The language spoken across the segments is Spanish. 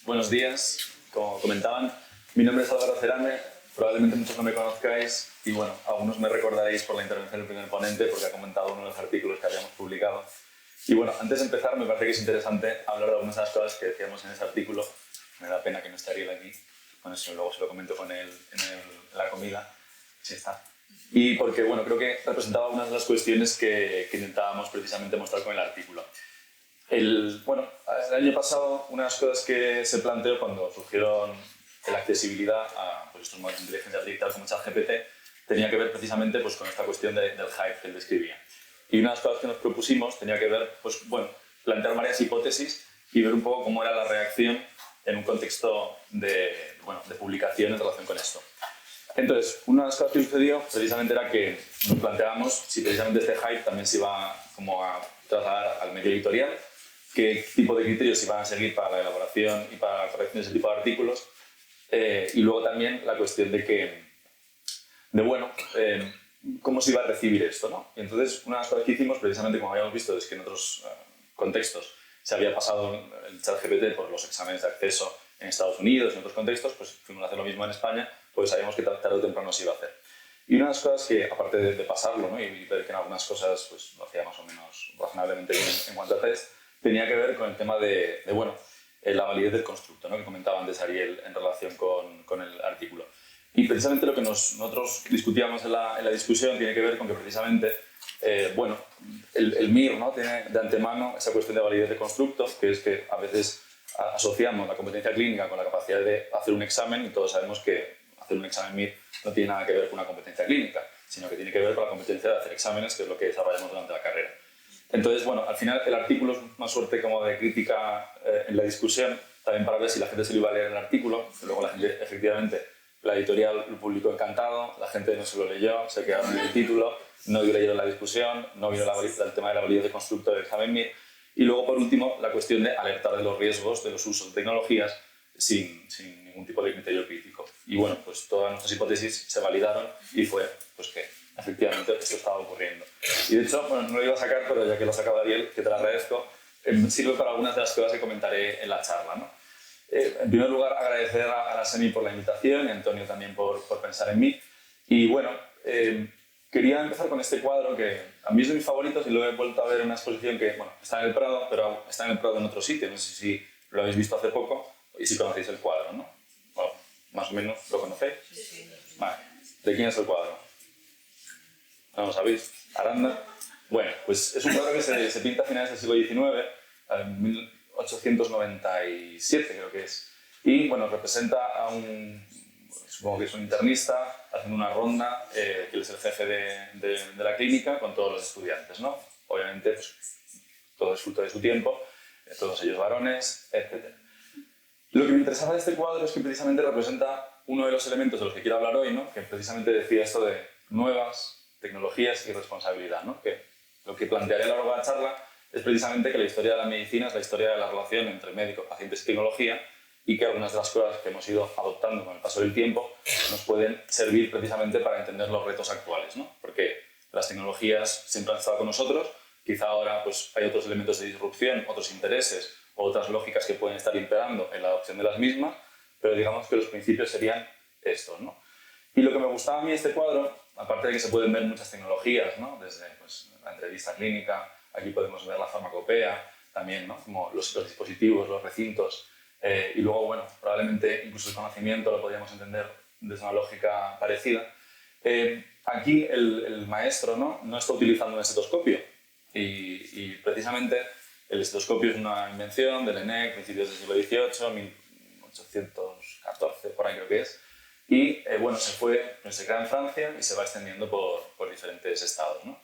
Buenos días, como comentaban, mi nombre es Álvaro Cerame, probablemente muchos no me conozcáis y bueno, algunos me recordaréis por la intervención del primer ponente porque ha comentado uno de los artículos que habíamos publicado. Y bueno, antes de empezar me parece que es interesante hablar de algunas de las cosas que decíamos en ese artículo. Me da pena que no esté Ariel aquí, bueno, eso luego se lo comento con él en la comida, si está. Y porque bueno, creo que representaba algunas de las cuestiones que intentábamos precisamente mostrar con el artículo. El año pasado, una de las cosas que se planteó cuando surgieron la accesibilidad a estos modelos de inteligencia artificial como ChatGPT tenía que ver precisamente pues, con esta cuestión del hype que él describía. Y una de las cosas que nos propusimos tenía que ver, plantear varias hipótesis y ver un poco cómo era la reacción en un contexto de publicación en relación con esto. Entonces, una de las cosas que sucedió precisamente era que nos planteábamos si precisamente este hype también se iba como a trasladar al medio editorial, qué tipo de criterios se iban a seguir para la elaboración y para la corrección de ese tipo de artículos, y luego también la cuestión de cómo se iba a recibir esto, ¿no? Y entonces, una de las cosas que hicimos, precisamente como habíamos visto, es que en otros contextos se había pasado el ChatGPT por los exámenes de acceso en Estados Unidos y en otros contextos, pues fuimos a hacer lo mismo en España, pues sabíamos que tarde o temprano se iba a hacer. Y una de las cosas que, aparte de pasarlo, ¿no? Y ver que en algunas cosas pues, lo hacía más o menos razonablemente bien en cuanto a test, tenía que ver con el tema de la validez del constructo, ¿no? Que comentaba antes Ariel en relación con el artículo. Y precisamente lo que nosotros discutíamos en la discusión tiene que ver con que precisamente el MIR, ¿no? Tiene de antemano esa cuestión de validez de constructo, que es que a veces asociamos la competencia clínica con la capacidad de hacer un examen y todos sabemos que hacer un examen MIR no tiene nada que ver con una competencia clínica, sino que tiene que ver con la competencia de hacer exámenes, que es lo que desarrollamos durante la carrera. Entonces, bueno, al final el artículo es una suerte como de crítica en la discusión, también para ver si la gente se lo iba a leer el artículo, luego la gente, efectivamente, la editorial lo publicó encantado, la gente no se lo leyó, se quedaron en el título, no leyeron la discusión, no vieron el tema de la validez de constructo del examen MIR, y luego, por último, la cuestión de alertar de los riesgos de los usos de tecnologías sin ningún tipo de criterio crítico. Y bueno, pues todas nuestras hipótesis se validaron y fue pues que efectivamente esto estaba ocurriendo. Y de hecho, bueno, no lo iba a sacar, pero ya que lo ha sacado Ariel, que te lo agradezco, sirve para algunas de las cosas que comentaré en la charla, ¿no? En primer lugar, agradecer a la SEMI por la invitación y a Antonio también por pensar en mí. Y bueno, quería empezar con este cuadro que a mí es de mis favoritos y lo he vuelto a ver en una exposición que bueno, está en el Prado, pero está en el Prado en otro sitio. No sé si lo habéis visto hace poco y si conocéis el cuadro, ¿no? Bueno, más o menos lo conocéis. Sí. Vale. ¿De quién es el cuadro? ¿No lo sabéis? ¿Aranda? Bueno, pues es un cuadro que se pinta a finales del siglo XIX, en 1897 creo que es. Y bueno, representa a supongo que es un internista, haciendo una ronda, que es el jefe de la clínica con todos los estudiantes, ¿no? Obviamente, pues, todo es fruto de su tiempo, todos ellos varones, etc. Lo que me interesaba de este cuadro es que precisamente representa uno de los elementos de los que quiero hablar hoy, ¿no? Que precisamente decía esto de nuevas tecnologías y responsabilidad, ¿no? Que lo que plantearé a lo largo de la charla es precisamente que la historia de la medicina es la historia de la relación entre médicos, pacientes y tecnología, y que algunas de las cosas que hemos ido adoptando con el paso del tiempo nos pueden servir precisamente para entender los retos actuales, ¿no? Porque las tecnologías siempre han estado con nosotros, quizá ahora pues, hay otros elementos de disrupción, otros intereses o otras lógicas que pueden estar imperando en la adopción de las mismas, pero digamos que los principios serían estos, ¿no? Y lo que me gustaba a mí de este cuadro, aparte de que se pueden ver muchas tecnologías, ¿no? Desde pues, la entrevista clínica, aquí podemos ver la farmacopea, también, ¿no? Como los dispositivos, los recintos, y luego, bueno, probablemente incluso el conocimiento lo podríamos entender desde una lógica parecida. Aquí el maestro no está utilizando un estetoscopio y precisamente el estetoscopio es una invención del ENEC, principios del siglo XVIII, 1814, por ahí creo que es, y bueno, se crea en Francia y se va extendiendo por diferentes estados, ¿no?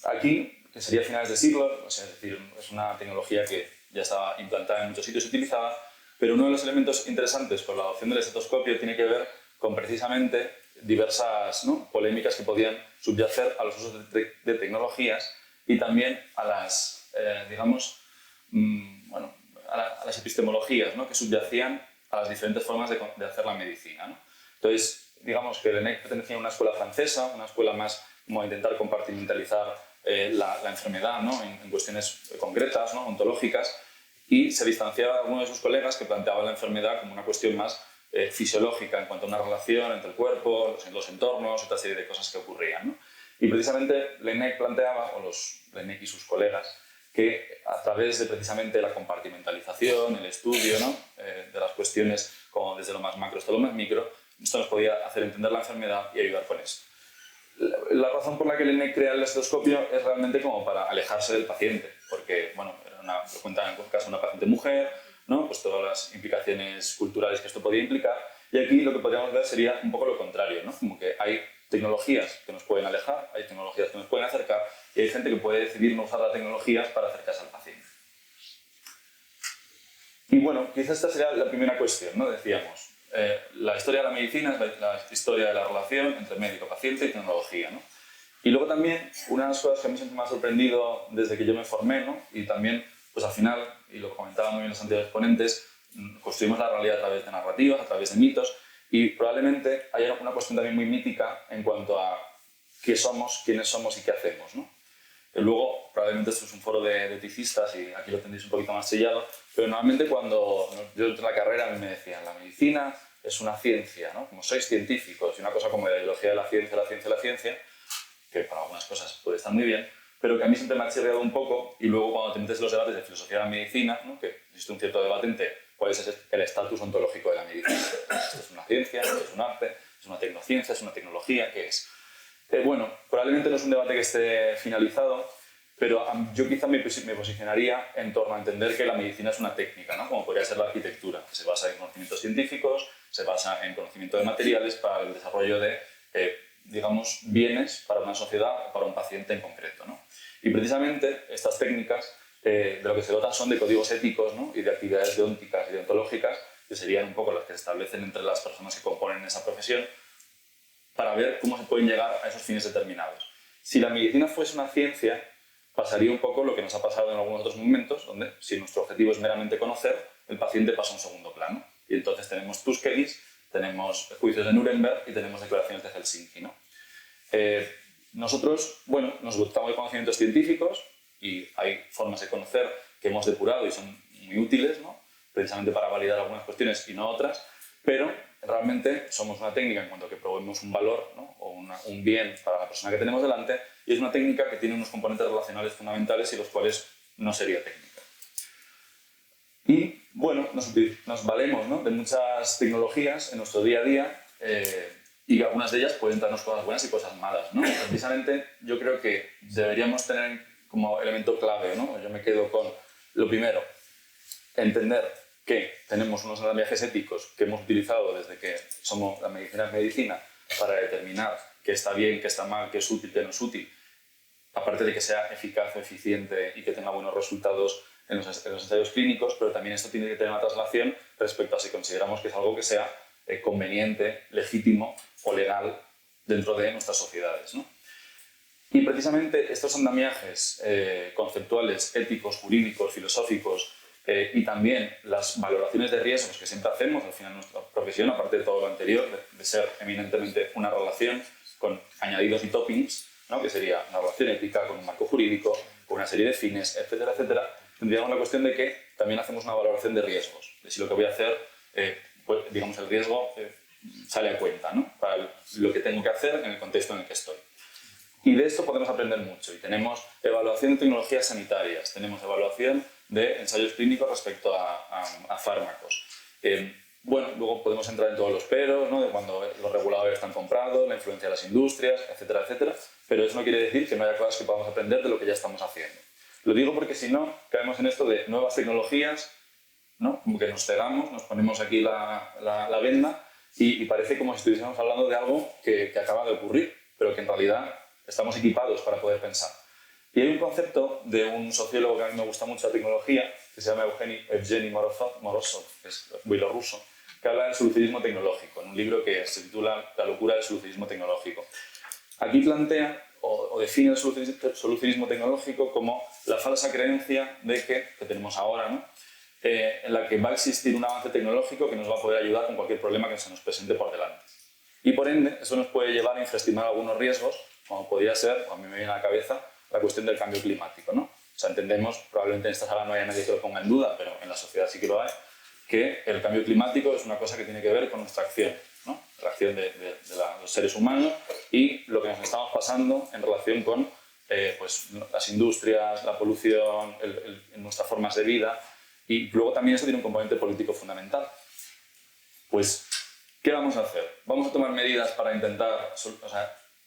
Aquí, que sería finales de siglo, o sea, es decir, es una tecnología que ya estaba implantada en muchos sitios y utilizada, pero uno de los elementos interesantes con la adopción del estetoscopio tiene que ver con precisamente diversas polémicas que podían subyacer a los usos de tecnologías y también a las, a las epistemologías, ¿no? Que subyacían a las diferentes formas de hacer la medicina, ¿no? Entonces, digamos que el ENEC pertenecía a una escuela francesa, una escuela más como a intentar compartimentalizar la enfermedad, ¿no? en cuestiones concretas, ¿no? Ontológicas, y se distanciaba de algunos de sus colegas que planteaban la enfermedad como una cuestión más fisiológica en cuanto a una relación entre el cuerpo, los entornos, otra serie de cosas que ocurrían, ¿no? Y precisamente Laennec planteaba, o Laennec y sus colegas, que a través de precisamente la compartimentalización, el estudio, ¿no? De las cuestiones como desde lo más macro hasta lo más micro, esto nos podía hacer entender la enfermedad y ayudar con esto. La razón por la que Laennec crea el estetoscopio es realmente como para alejarse del paciente, porque, bueno, lo cuenta en el caso de una paciente mujer, ¿no? Pues todas las implicaciones culturales que esto podía implicar, y aquí lo que podríamos ver sería un poco lo contrario, ¿no? Como que hay tecnologías que nos pueden alejar, hay tecnologías que nos pueden acercar, y hay gente que puede decidir no usar las tecnologías para acercarse al paciente. Y bueno, quizás esta sería la primera cuestión, ¿no? Decíamos, la historia de la medicina es la historia de la relación entre médico, paciente y tecnología, ¿no? Y luego también, una de las cosas que a mí siempre me ha sorprendido desde que yo me formé, ¿no? Y también, pues al final, y lo comentaban muy bien los anteriores ponentes, construimos la realidad a través de narrativas, a través de mitos, y probablemente haya una cuestión también muy mítica en cuanto a qué somos, quiénes somos y qué hacemos, ¿no? Y luego, probablemente esto es un foro de eticistas y aquí lo tendréis un poquito más sellado, pero normalmente cuando yo entré en la carrera a mí me decían la medicina es una ciencia, ¿no? Como sois científicos y una cosa como la ideología de la ciencia, que para algunas cosas puede estar muy bien, pero que a mí siempre me ha chirriado un poco y luego cuando te metes en los debates de filosofía de la medicina, ¿no? Que existe un cierto debate entre cuál es el estatus ontológico de la medicina. ¿Esto es una ciencia? ¿Esto es un arte? ¿Es una tecnociencia? ¿Es una tecnología? ¿Qué es? Bueno, probablemente no es un debate que esté finalizado, pero yo quizá me posicionaría en torno a entender que la medicina es una técnica, ¿no? Como podría ser la arquitectura, que se basa en conocimientos científicos, se basa en conocimiento de materiales para el desarrollo de, digamos, bienes para una sociedad o para un paciente en concreto, ¿no? Y precisamente estas técnicas de lo que se dotan son de códigos éticos, ¿no? Y de actividades deónticas y deontológicas, que serían un poco las que se establecen entre las personas que componen esa profesión, para ver cómo se pueden llegar a esos fines determinados. Si la medicina fuese una ciencia, pasaría un poco lo que nos ha pasado en algunos otros momentos, donde si nuestro objetivo es meramente conocer, el paciente pasa a un segundo plano. Y entonces tenemos Tuskegee, tenemos juicios de Nuremberg y tenemos declaraciones de Helsinki, ¿no? Nosotros, bueno, nos dotamos de conocimientos científicos y hay formas de conocer que hemos depurado y son muy útiles, ¿no? Precisamente para validar algunas cuestiones y no otras, pero realmente somos una técnica en cuanto a que proveemos un valor, ¿no? O un bien para la persona que tenemos delante, y es una técnica que tiene unos componentes relacionales fundamentales y los cuales no sería técnica. Y bueno, nos valemos, ¿no? De muchas tecnologías en nuestro día a día y algunas de ellas pueden darnos cosas buenas y cosas malas, ¿no? Precisamente yo creo que deberíamos tener como elemento clave, ¿no? Yo me quedo con lo primero, entender que tenemos unos andamiajes éticos que hemos utilizado desde que somos la medicina para determinar qué está bien, qué está mal, qué es útil, qué no es útil, aparte de que sea eficaz, eficiente y que tenga buenos resultados en los ensayos clínicos, pero también esto tiene que tener una traslación respecto a si consideramos que es algo que sea conveniente, legítimo o legal dentro de nuestras sociedades, ¿no? Y precisamente estos andamiajes conceptuales, éticos, jurídicos, filosóficos, y también las valoraciones de riesgos que siempre hacemos al final de nuestra profesión, aparte de todo lo anterior, de ser eminentemente una relación con añadidos y toppings, ¿no? Que sería una relación ética con un marco jurídico, con una serie de fines, etcétera, etcétera, tendríamos la cuestión de que también hacemos una valoración de riesgos, de si lo que voy a hacer, pues, digamos, el riesgo sale a cuenta, ¿no? Para lo que tengo que hacer en el contexto en el que estoy. Y de esto podemos aprender mucho. Y tenemos evaluación de tecnologías sanitarias, tenemos evaluación de ensayos clínicos respecto a fármacos. Bueno, luego podemos entrar en todos los peros, ¿no? De cuando los reguladores están comprados, la influencia de las industrias, etcétera, etcétera. Pero eso no quiere decir que no haya cosas que podamos aprender de lo que ya estamos haciendo. Lo digo porque si no, caemos en esto de nuevas tecnologías, ¿no? Como que nos cegamos, nos ponemos aquí la venda y parece como si estuviésemos hablando de algo que acaba de ocurrir, pero que en realidad estamos equipados para poder pensar. Y hay un concepto de un sociólogo que a mí me gusta mucho la tecnología, que se llama Evgeny Morozov, que es bielorruso, que habla del solucionismo tecnológico, en un libro que se titula La locura del solucionismo tecnológico. Aquí plantea o define el solucionismo tecnológico como la falsa creencia de que tenemos ahora, ¿no? En la que va a existir un avance tecnológico que nos va a poder ayudar con cualquier problema que se nos presente por delante. Y por ende, eso nos puede llevar a infraestimar algunos riesgos, como podría ser, a mí me viene a la cabeza, la cuestión del cambio climático, ¿no? O sea, entendemos, probablemente en esta sala no haya nadie que lo ponga en duda, pero sociedad sí que lo hay, que el cambio climático es una cosa que tiene que ver con nuestra acción, ¿no? La acción de los seres humanos y lo que nos estamos pasando en relación con pues, las industrias, la polución, nuestras formas de vida, y luego también eso tiene un componente político fundamental. Pues, ¿qué vamos a hacer? Vamos a tomar medidas para intentar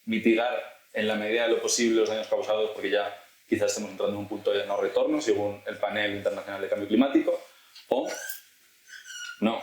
mitigar en la medida de lo posible los daños causados, porque ya quizás estemos entrando en un punto de no retorno, según el panel internacional de cambio climático, o no.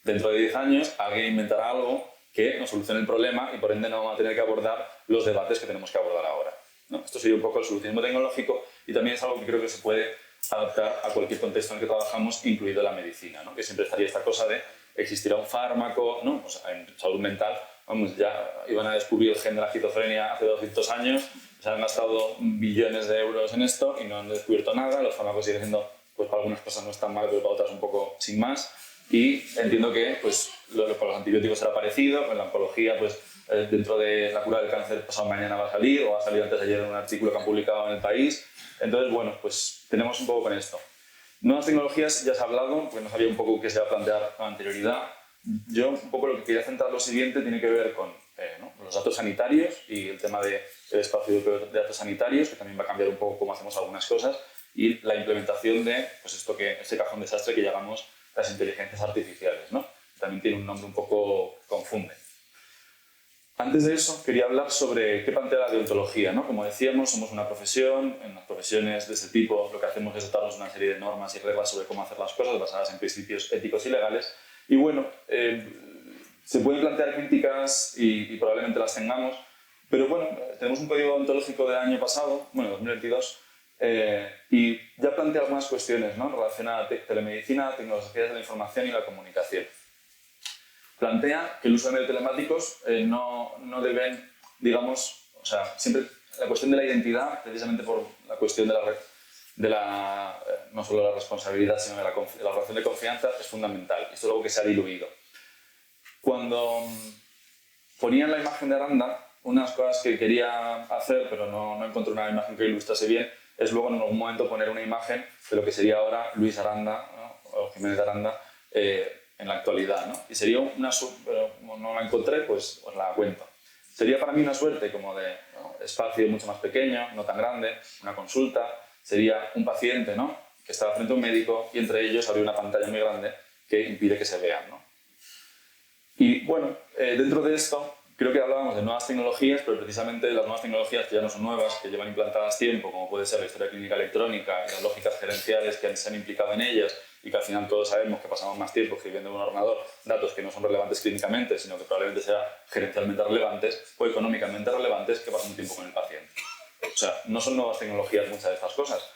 Dentro de 10 años alguien inventará algo que nos solucione el problema y por ende no vamos a tener que abordar los debates que tenemos que abordar ahora, ¿no? Esto sería un poco el solucionismo tecnológico y también es algo que creo que se puede adaptar a cualquier contexto en el que trabajamos, incluido la medicina, ¿no? Que siempre estaría esta cosa de existirá un fármaco, ¿no? Pues en salud mental, vamos, ya iban a descubrir el gen de la esquizofrenia hace 200 años, se han gastado billones de euros en esto y no han descubierto nada, los fármacos siguen siendo, pues para algunas cosas no están mal, pero para otras un poco sin más. Y entiendo que pues, con los antibióticos será parecido, con la oncología, pues, dentro de la cura del cáncer pasado mañana va a salir, o ha salido antes de ayer en un artículo que han publicado en El País. Entonces, bueno, pues tenemos un poco con esto. Nuevas tecnologías, ya se ha hablado, pues no sabía un poco qué se va a plantear con anterioridad. Yo un poco lo que quería centrar lo siguiente tiene que ver con ¿no? los datos sanitarios y el tema del espacio de datos sanitarios, que también va a cambiar un poco cómo hacemos algunas cosas, y la implementación de pues ese cajón desastre que llamamos las inteligencias artificiales, ¿no? También tiene un nombre un poco confunde. Antes de eso, quería hablar sobre qué plantea la deontología, ¿no? Como decíamos, somos una profesión, en las profesiones de ese tipo lo que hacemos es dotarnos una serie de normas y reglas sobre cómo hacer las cosas basadas en principios éticos y legales. Y bueno, se pueden plantear críticas y probablemente las tengamos, pero bueno, tenemos un código deontológico del año pasado, bueno, 2022, y ya plantea algunas cuestiones, ¿no? Relacionadas a telemedicina, tecnologías de la información y la comunicación. Plantea que el uso de medios telemáticos no deben, digamos, o sea, siempre la cuestión de la identidad, precisamente por la cuestión de no solo la responsabilidad, sino de la relación de confianza, es fundamental. Esto es algo que se ha diluido. Cuando ponían la imagen de Aranda, unas cosas que quería hacer, pero no encontré una imagen que ilustrase bien, es luego en algún momento poner una imagen de lo que sería ahora Luis Aranda, ¿no? O Jiménez Aranda, en la actualidad, ¿no? Y sería una suerte, pero como no la encontré, pues os la cuento. Sería para mí una suerte como de espacio mucho más pequeño, no tan grande, una consulta. Sería un paciente, ¿no? Que está frente a un médico y entre ellos habría una pantalla muy grande que impide que se vean, ¿no? Y bueno, dentro de esto creo que hablábamos de nuevas tecnologías, pero precisamente las nuevas tecnologías que ya no son nuevas, que llevan implantadas tiempo, como puede ser la historia clínica electrónica y las lógicas gerenciales que se han implicado en ellas, y que al final todos sabemos que pasamos más tiempo escribiendo en un ordenador datos que no son relevantes clínicamente, sino que probablemente sean gerencialmente relevantes o económicamente relevantes, que pasan tiempo con el paciente. O sea, no son nuevas tecnologías muchas de estas cosas,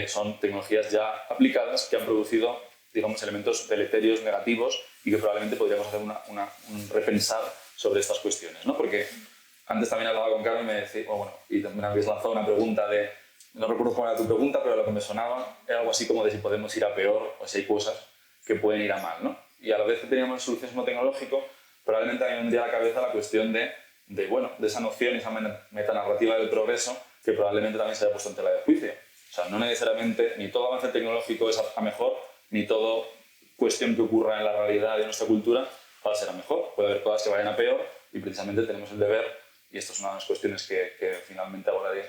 son tecnologías ya aplicadas que han producido, digamos, elementos deleterios negativos y que probablemente podríamos hacer un repensar sobre estas cuestiones, ¿no? Porque antes también hablaba con Carmen y me decía, y también habéis lanzado una pregunta de, no recuerdo cómo era tu pregunta, pero lo que me sonaba era algo así como de si podemos ir a peor o si hay cosas que pueden ir a mal, ¿no? Y a la vez que teníamos el solucionismo tecnológico, probablemente a mí me vendría a la cabeza la cuestión de esa noción, esa metanarrativa del progreso, que probablemente también se haya puesto en tela de juicio. O sea, no necesariamente ni todo avance tecnológico es a mejor, ni todo cuestión que ocurra en la realidad de nuestra cultura va a ser a mejor. Puede haber cosas que vayan a peor y precisamente tenemos el deber, y esto es una de las cuestiones que finalmente abordaré,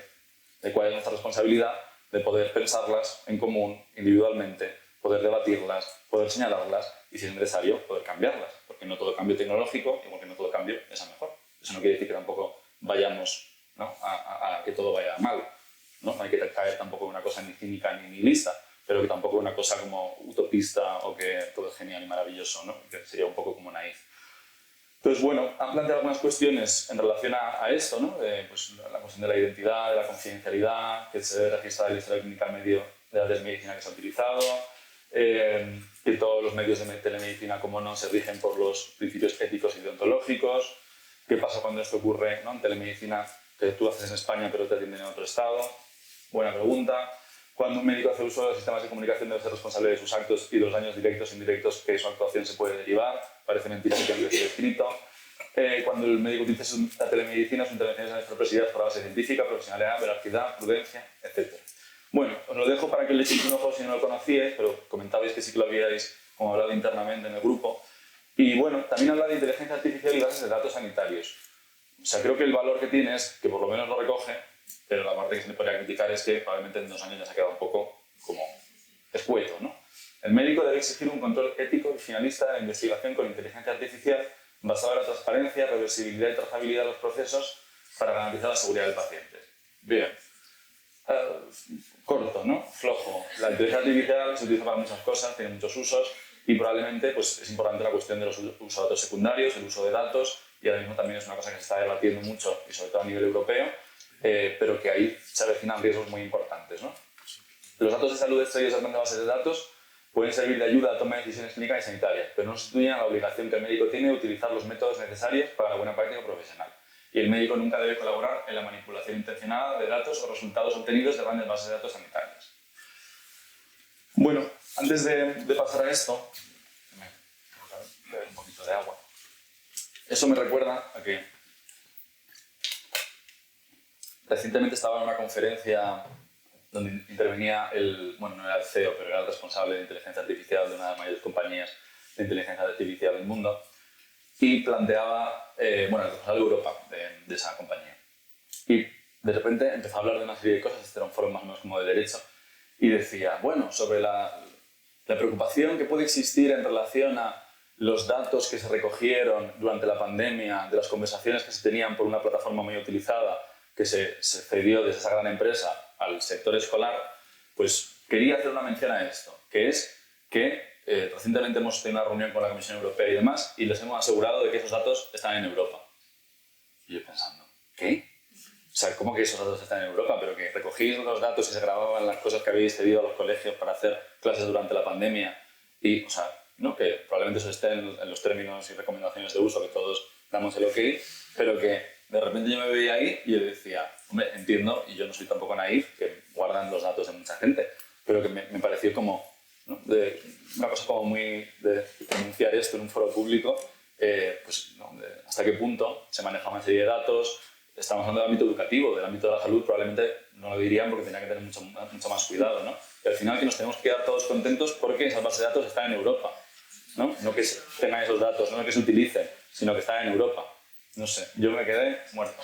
de cuál es nuestra responsabilidad de poder pensarlas en común, individualmente, poder debatirlas, poder señalarlas y, si es necesario, poder cambiarlas. Porque no todo cambio tecnológico, igual que no todo cambio, es a mejor. Eso no quiere decir que tampoco vayamos, ¿no? a que todo vaya mal. No hay que caer tampoco en una cosa ni cínica ni nihilista, pero que tampoco una cosa como utopista o que todo es genial y maravilloso, ¿no? Que sería un poco como naif. Entonces, bueno, han planteado algunas cuestiones en relación a esto, ¿no? Pues la cuestión de la identidad, de la confidencialidad, que se debe registrar el historial clínico medio de la telemedicina que se ha utilizado, que todos los medios de telemedicina, como no, se rigen por los principios éticos y deontológicos. ¿Qué pasa cuando esto ocurre, ¿no? En telemedicina que tú haces en España pero te atienden en otro estado? Buena pregunta. Cuando un médico hace uso de los sistemas de comunicación debe ser responsable de sus actos y de los daños directos e indirectos que de su actuación se puede derivar. Parece mentira que tenga que ser escrito. Cuando el médico utiliza la telemedicina, sus intervenciones en nuestra presidad por la base científica, profesionalidad, veracidad, prudencia, etc. Bueno, os lo dejo para que le echéis un ojo si no lo conocíais, pero comentabais que sí que lo habíais como hablado internamente en el grupo. Y bueno, también habla de inteligencia artificial y bases de datos sanitarios. O sea, creo que el valor que tiene es que por lo menos lo recoge, pero la parte que se le podría criticar es que probablemente en 2 años ya se ha quedado un poco como escueto, ¿no? El médico debe exigir un control ético y finalista de la investigación con inteligencia artificial basado en la transparencia, reversibilidad y trazabilidad de los procesos para garantizar la seguridad del paciente. Bien. Corto, ¿no? Flojo. La inteligencia artificial se utiliza para muchas cosas, tiene muchos usos y probablemente pues, es importante la cuestión de los usos de datos secundarios, el uso de datos, y ahora mismo también es una cosa que se está debatiendo mucho y sobre todo a nivel europeo, pero que ahí se avecinan riesgos muy importantes, ¿no? Los datos de salud extraídos de grandes bases de datos pueden servir de ayuda a la toma de decisiones clínicas y sanitarias, pero no sustituyen a la obligación que el médico tiene de utilizar los métodos necesarios para la buena práctica profesional. Y el médico nunca debe colaborar en la manipulación intencionada de datos o resultados obtenidos de grandes bases de datos sanitarias. Bueno, antes de pasar a esto, me beber un poquito de agua. Eso me recuerda a que recientemente estaba en una conferencia donde intervenía bueno, no era el CEO, pero era el responsable de inteligencia artificial de una de las mayores compañías de inteligencia artificial del mundo, y planteaba, bueno, el responsable de Europa de esa compañía. Y de repente empezó a hablar de una serie de cosas, este era un foro más o menos como de derecho, y decía, bueno, sobre la preocupación que puede existir en relación a los datos que se recogieron durante la pandemia, de las conversaciones que se tenían por una plataforma muy utilizada, que se cedió desde esa gran empresa al sector escolar, pues quería hacer una mención a esto, que es que recientemente hemos tenido una reunión con la Comisión Europea y demás, y les hemos asegurado de que esos datos están en Europa. Y yo pensando, ¿qué? O sea, ¿cómo que esos datos están en Europa? Pero que recogís los datos y se grababan las cosas que habéis cedido a los colegios para hacer clases durante la pandemia, y, o sea, ¿no? Que probablemente eso esté en los términos y recomendaciones de uso que todos damos el ok, pero que de repente yo me veía ahí y yo decía, hombre, entiendo, y yo no soy tampoco naif, que guardan los datos de mucha gente, pero que me pareció como, ¿no? Una cosa como muy de denunciar esto en un foro público, pues ¿no? Hasta qué punto se maneja una serie de datos. Estamos hablando del ámbito educativo, del ámbito de la salud probablemente no lo dirían porque tendría que tener mucho más cuidado, ¿no? Y al final que nos tenemos que quedar todos contentos porque esas bases de datos están en Europa, ¿no? No que tengan esos datos, no que se utilicen, sino que están en Europa. No sé, yo me quedé muerto.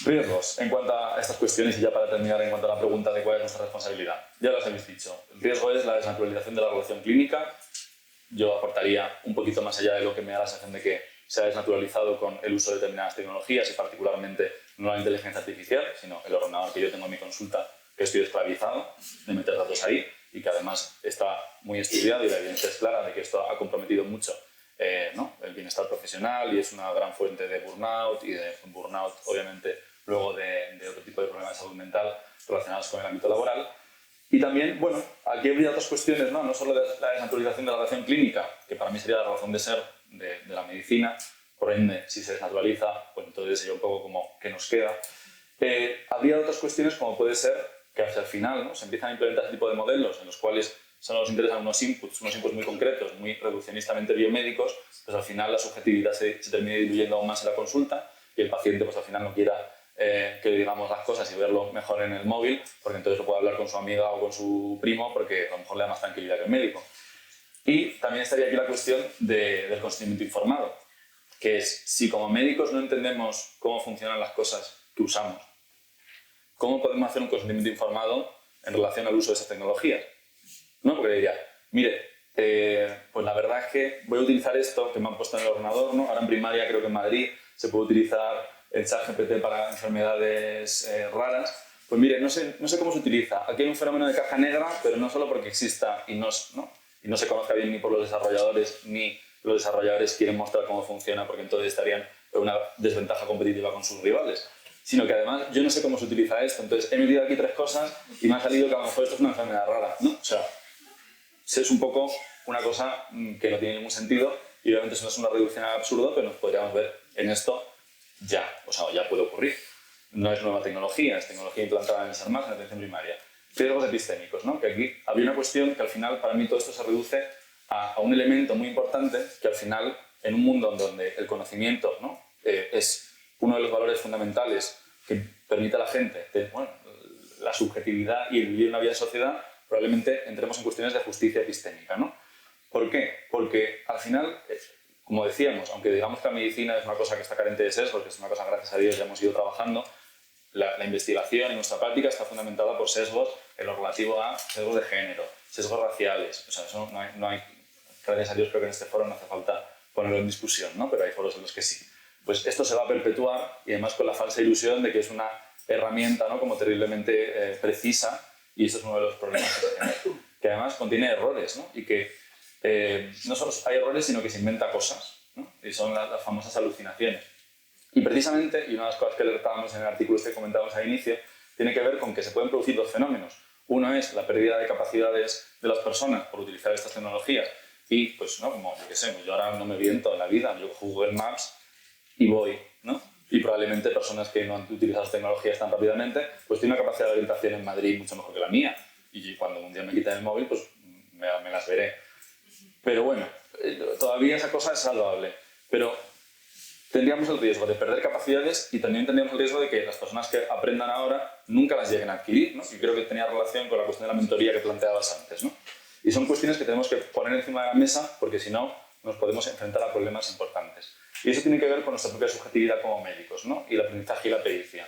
Riesgos en cuanto a estas cuestiones, y ya para terminar en cuanto a la pregunta de cuál es nuestra responsabilidad. Ya los habéis dicho. El riesgo es la desnaturalización de la relación clínica. Yo aportaría un poquito más allá de lo que me da la sensación de que se ha desnaturalizado con el uso de determinadas tecnologías y particularmente no la inteligencia artificial, sino el ordenador que yo tengo en mi consulta, que estoy esclavizado de meter datos ahí y que además está muy estudiado y la evidencia es clara de que esto ha comprometido mucho ¿no? el bienestar profesional y es una gran fuente de burnout y de burnout obviamente luego de otro tipo de problemas de salud mental relacionados con el ámbito laboral. Y también, bueno, aquí habría otras cuestiones, no solo de la desnaturalización de la relación clínica, que para mí sería la razón de ser de la medicina, por ende, si se desnaturaliza, pues entonces sería un poco como que nos queda. Habría otras cuestiones como puede ser que hacia el final, ¿no? Se empiezan a implementar ese tipo de modelos en los cuales solo nos interesan unos inputs muy concretos, muy reduccionistamente biomédicos, pues al final la subjetividad se termina diluyendo aún más en la consulta y el paciente pues al final no quiera que le digamos las cosas y verlo mejor en el móvil, porque entonces lo puede hablar con su amiga o con su primo porque a lo mejor le da más tranquilidad que el médico. Y también estaría aquí la cuestión del consentimiento informado, que es si como médicos no entendemos cómo funcionan las cosas que usamos, ¿cómo podemos hacer un consentimiento informado en relación al uso de esas tecnologías? ¿No? Porque diría, mire, pues la verdad es que voy a utilizar esto que me han puesto en el ordenador, ¿no? Ahora en primaria creo que en Madrid se puede utilizar el ChatGPT para enfermedades raras. Pues mire, no sé cómo se utiliza. Aquí hay un fenómeno de caja negra, pero no solo porque exista y no se conozca bien ni por los desarrolladores, ni los desarrolladores quieren mostrar cómo funciona, porque entonces estarían en una desventaja competitiva con sus rivales. Sino que además yo no sé cómo se utiliza esto. Entonces he metido aquí 3 cosas y me ha salido que a lo mejor esto es una enfermedad rara, ¿no? O sea, es un poco una cosa que no tiene ningún sentido y obviamente eso no es una reducción al absurdo, pero nos podríamos ver en esto ya, o sea, ya puede ocurrir. No es nueva tecnología, es tecnología implantada en el SARMAS, en la atención primaria. Riesgos epistémicos, ¿no? Que aquí había una cuestión que al final para mí todo esto se reduce a un elemento muy importante que al final en un mundo donde el conocimiento, ¿no? Es uno de los valores fundamentales que permite a la gente, bueno, la subjetividad y el vivir una vida en sociedad, probablemente entremos en cuestiones de justicia epistémica, ¿no? ¿Por qué? Porque al final, como decíamos, aunque digamos que la medicina es una cosa que está carente de sesgos, que es una cosa, gracias a Dios, ya hemos ido trabajando, la investigación y nuestra práctica está fundamentada por sesgos en lo relativo a sesgos de género, sesgos raciales. O sea, eso no hay, gracias a Dios, creo que en este foro no hace falta ponerlo en discusión, ¿no? Pero hay foros en los que sí. Pues esto se va a perpetuar y además con la falsa ilusión de que es una herramienta, ¿no?, como terriblemente precisa, y eso es uno de los problemas que además contiene errores, ¿no? Y que no solo hay errores, sino que se inventa cosas, ¿no? Y son las famosas alucinaciones. Y precisamente, y una de las cosas que alertábamos en el artículo que comentábamos al inicio, tiene que ver con que se pueden producir dos fenómenos. Uno es la pérdida de capacidades de las personas por utilizar estas tecnologías y, pues, ¿no?, como, yo qué sé, yo ahora no me viento en la vida, yo cojo Google Maps y voy, ¿no? Y probablemente personas que no han utilizado las tecnologías tan rápidamente, pues tienen una capacidad de orientación en Madrid mucho mejor que la mía. Y cuando un día me quiten el móvil, pues me las veré. Pero bueno, todavía esa cosa es salvable. Pero tendríamos el riesgo de perder capacidades y también tendríamos el riesgo de que las personas que aprendan ahora nunca las lleguen a adquirir, ¿no? Y creo que tenía relación con la cuestión de la mentoría que planteabas antes, ¿no? Y son cuestiones que tenemos que poner encima de la mesa porque si no nos podemos enfrentar a problemas importantes. Y eso tiene que ver con nuestra propia subjetividad como médicos, ¿no? Y el aprendizaje y la pericia.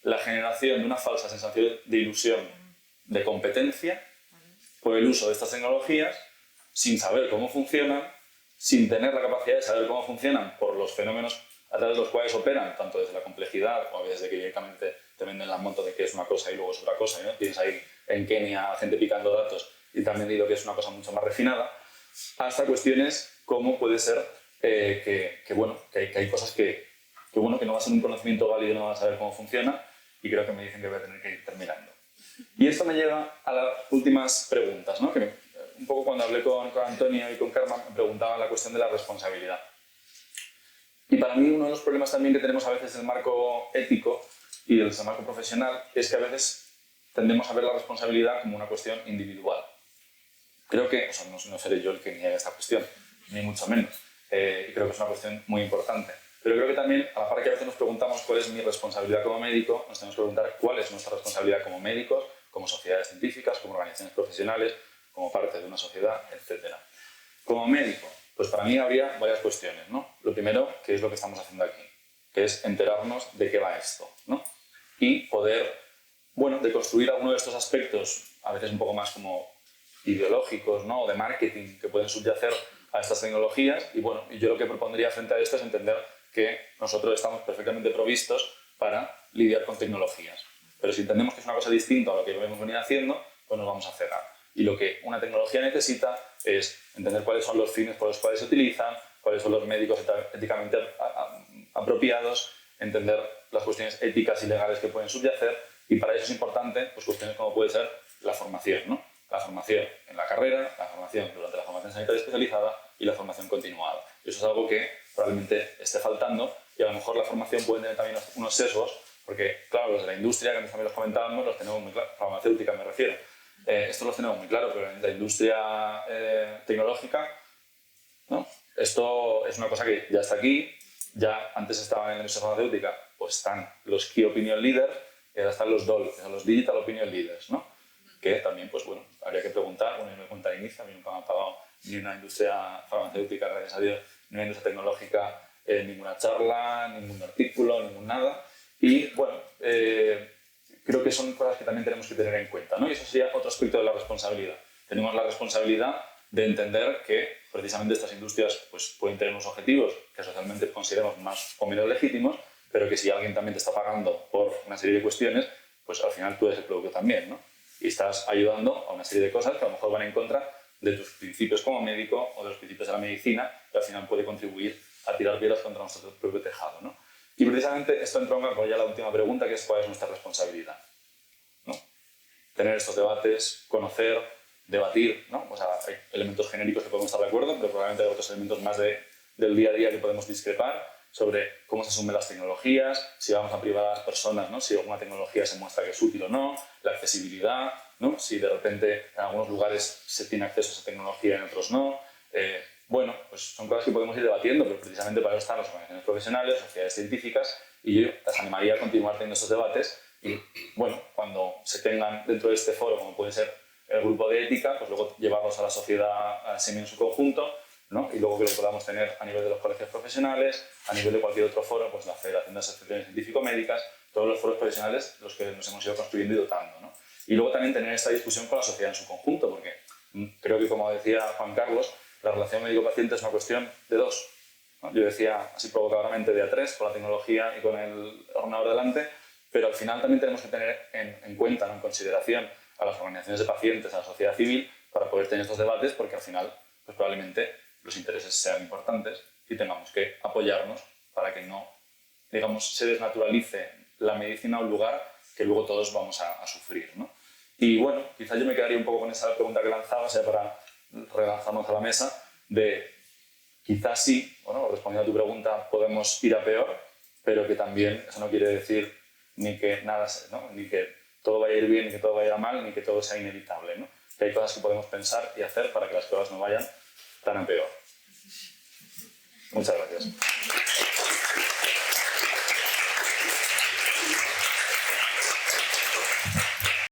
La generación de una falsa sensación de ilusión de competencia por el uso de estas tecnologías sin saber cómo funcionan, sin tener la capacidad de saber cómo funcionan por los fenómenos a través de los cuales operan, tanto desde la complejidad o a veces de que directamente te venden la moto de que es una cosa y luego es otra cosa, ¿no? Tienes ahí en Kenia gente picando datos y también digo que es una cosa mucho más refinada, hasta cuestiones como puede ser que hay cosas que no va a ser un conocimiento válido y no vas a saber cómo funciona, y creo que me dicen que voy a tener que ir terminando. Y esto me lleva a las últimas preguntas, ¿no? Que un poco cuando hablé con Antonio y con Karma me preguntaban la cuestión de la responsabilidad. Y para mí uno de los problemas también que tenemos a veces en el marco ético y el marco profesional es que a veces tendemos a ver la responsabilidad como una cuestión individual. Creo que, o sea, no seré yo el que niegue esta cuestión, ni mucho menos, y creo que es una cuestión muy importante. Pero creo que también, a la par que a veces nos preguntamos cuál es mi responsabilidad como médico, nos tenemos que preguntar cuál es nuestra responsabilidad como médicos, como sociedades científicas, como organizaciones profesionales, como parte de una sociedad, etc. Como médico, pues para mí habría varias cuestiones, ¿no? Lo primero, que es lo que estamos haciendo aquí, que es enterarnos de qué va esto, ¿no? Y poder, bueno, de construir alguno de estos aspectos, a veces un poco más como ideológicos, ¿no?, o de marketing que pueden subyacer a estas tecnologías. Y bueno, yo lo que propondría frente a esto es entender que nosotros estamos perfectamente provistos para lidiar con tecnologías. Pero si entendemos que es una cosa distinta a lo que hemos venido haciendo, pues nos vamos a cerrar. Y lo que una tecnología necesita es entender cuáles son los fines por los cuales se utilizan, cuáles son los médicos éticamente apropiados, entender las cuestiones éticas y legales que pueden subyacer, y para eso es importante pues, cuestiones como puede ser la formación, ¿no? La formación en la carrera, la formación durante la formación sanitaria especializada y la formación continuada. Eso es algo que probablemente esté faltando, y a lo mejor la formación puede tener también unos sesgos, porque claro, los de la industria, que antes también los comentábamos, los tenemos muy claro, farmacéutica me refiero, estos los tenemos muy claro, pero en la industria tecnológica, ¿no? Esto es una cosa que ya está aquí, ya antes estaban en la industria farmacéutica, pues están los Key Opinion Leaders, y ahora están los DOL, los Digital Opinion Leaders, ¿no? Que también, pues bueno, habría que preguntar, bueno, yo me cuenta al inicio, a mí nunca me ha pagado ni una industria farmacéutica, gracias a Dios, ni una industria tecnológica, ninguna charla, ningún artículo, ningún nada. Y bueno, creo que son cosas que también tenemos que tener en cuenta, ¿no? Y eso sería otro aspecto de la responsabilidad. Tenemos la responsabilidad de entender que precisamente estas industrias pues, pueden tener unos objetivos que socialmente consideramos más o menos legítimos, pero que si alguien también te está pagando por una serie de cuestiones, pues al final tú eres el producto también, ¿no? Y estás ayudando a una serie de cosas que a lo mejor van en contra de tus principios como médico o de los principios de la medicina, que al final puede contribuir a tirar piedras contra nuestro propio tejado, ¿no? Y precisamente esto entronca con ya la última pregunta, que es cuál es nuestra responsabilidad, ¿no? Tener estos debates, conocer, debatir, ¿no? O sea, hay elementos genéricos que podemos estar de acuerdo, pero probablemente hay otros elementos más del día a día que podemos discrepar sobre cómo se asumen las tecnologías, si vamos a privar a las personas, ¿no? Si alguna tecnología se muestra que es útil o no, la accesibilidad, ¿no? Si de repente en algunos lugares se tiene acceso a esa tecnología y en otros no. Bueno, pues son cosas que podemos ir debatiendo, pero precisamente para eso están las organizaciones profesionales, las sociedades científicas, y yo les animaría a continuar teniendo estos debates Y bueno, cuando se tengan dentro de este foro, como puede ser el grupo de ética, pues luego llevarlos a la sociedad en su conjunto, ¿no? Y luego que lo podamos tener a nivel de los colegios profesionales, a nivel de cualquier otro foro, pues la Federación de Asociaciones Científico-Médicas, todos los foros profesionales, los que nos hemos ido construyendo y dotando, ¿no? Y luego también tener esta discusión con la sociedad en su conjunto, porque creo que, como decía Juan Carlos, la relación médico-paciente es una cuestión de dos, ¿no? Yo decía así provocadoramente de a tres, con la tecnología y con el ordenador delante, pero al final también tenemos que tener en cuenta, ¿no?, en consideración a las organizaciones de pacientes, a la sociedad civil, para poder tener estos debates, porque al final pues probablemente los intereses sean importantes y tengamos que apoyarnos para que no, digamos, se desnaturalice la medicina a un lugar que luego todos vamos a sufrir, ¿no? Y bueno, quizás yo me quedaría un poco con esa pregunta que lanzaba, o sea, para relanzarnos a la mesa, de quizás sí, bueno, respondiendo a tu pregunta, podemos ir a peor, pero que también eso no quiere decir ni que nada, ¿no?, ni que todo vaya a ir bien, ni que todo vaya a ir mal, ni que todo sea inevitable, ¿no? Que hay cosas que podemos pensar y hacer para que las cosas no vayan tan a peor. Muchas gracias.